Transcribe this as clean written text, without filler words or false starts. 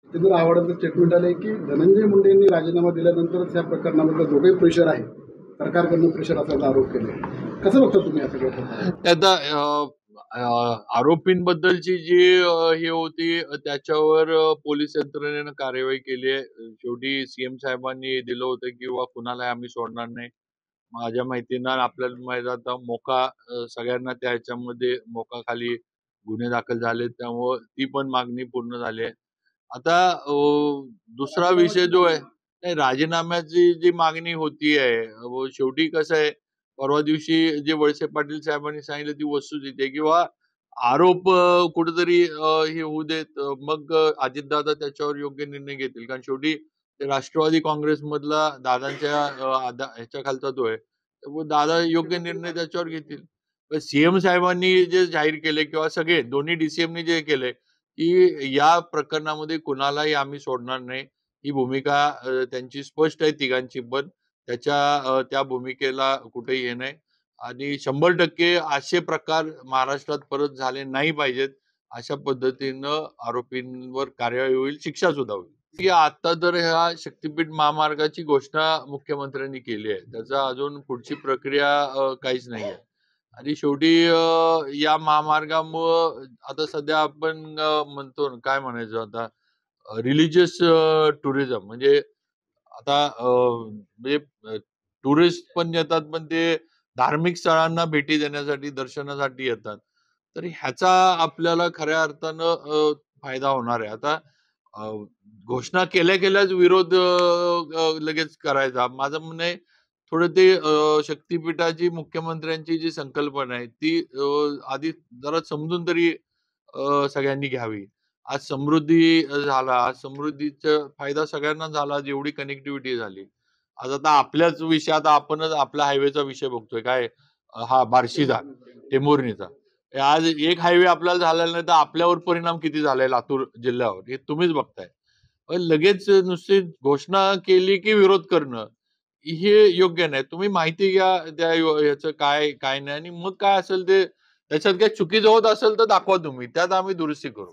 Satyendra आव्हाडांचं statement आलंय की धनंजय मुंडे यांनी राजीनामा दिल्यानंतरच या प्रकरणामध्ये दोघेही प्रेशर आहे, सरकारकडून प्रेशर असल्याचा आरोप केले. कसं बघता तुम्ही या सगळ्या प्रकारात? आता आरोपींबद्दलची जी हे होती त्याच्यावर पोलीस यंत्रणेनं कार्यवाही केली आहे. शेवटी सीएम साहेबांनी दिलं होतं की कुणालाही आम्ही सोडणार नाही. माझ्या माहितीनं आपल्याला माहिती आता सगळ्यांना त्या ह्याच्यामध्ये मोकाखाली गुन्हे दाखल झाले, त्यामुळं ती पण मागणी पूर्ण झाली आहे. आता दुसरा विषय जो आहे, नाही राजीनाम्याची जी मागणी होती आहे, शेवटी कसं आहे, परवा दिवशी जे वळसे पाटील साहेबांनी सांगितलं ती वस्तुस्थिती आहे किंवा आरोप कुठेतरी हे होऊ देत, मग अजितदादा त्याच्यावर योग्य निर्णय घेतील. कारण शेवटी ते राष्ट्रवादी काँग्रेसमधला दादांच्या ह्याच्या खालचा तो आहे. त्यामुळे दादा योग्य निर्णय त्याच्यावर घेतील. सीएम साहेबांनी जे जाहीर केले किंवा सगळे दोन्ही डीसीएमनी जे केले की या प्रकरणामध्ये कुणालाही आम्ही सोडणार नाही, ही भूमिका त्यांची स्पष्ट आहे तिघांची पण. त्या भूमिकेला कुठेही हे नाही आणि 100% असे प्रकार महाराष्ट्रात परत झाले नाही पाहिजेत. अशा पद्धतीनं आरोपींवर कार्यवाही होईल, शिक्षा सुद्धा होईल. की आता तर ह्या शक्तीपीठ महामार्गाची घोषणा मुख्यमंत्र्यांनी केली आहे. त्याचा अजून पुढची प्रक्रिया काहीच नाहीये. आणि शेवटी या महामार्गामुळं आता सध्या आपण म्हणतो ना, काय म्हणायचं आता, रिलिजियस टुरिझम म्हणजे आता म्हणजे टुरिस्ट पण येतात, पण ते धार्मिक स्थळांना भेटी देण्यासाठी, दर्शनासाठी येतात. तर ह्याचा आपल्याला खऱ्या अर्थानं फायदा होणार आहे. आता अ, घोषणा केल्याच विरोध लगेच करायचा. माझं म्हणणं आहे, थोडं ते शक्तिपीठाची मुख्यमंत्र्यांची जी संकल्पना आहे, ती आधी जरा समजून तरी सगळ्यांनी घ्यावी. आज समृद्धी झाला. आज समृद्धीचा फायदा सगळ्यांना झाला, जेवढी कनेक्टिव्हिटी झाली. आज आता आपल्याच विषयात आपणच आपला हायवेचा विषय बघतोय. काय हा बार्शीचा, टेंभुर्णीचा. आज एक हायवे आपल्याला झालेला नाही, तर आपल्यावर परिणाम किती झालाय लातूर जिल्ह्यावर, हे तुम्हीच बघताय. लगेच नुसती घोषणा केली की विरोध करणं, हे योग्य नाही. तुम्ही माहिती घ्या त्या ह्याचं काय, काय नाही आणि मग काय असेल ते त्याच्यात काही चुकीचं होत असेल तर दाखवा तुम्ही. त्यात आम्ही दुरुस्ती करू.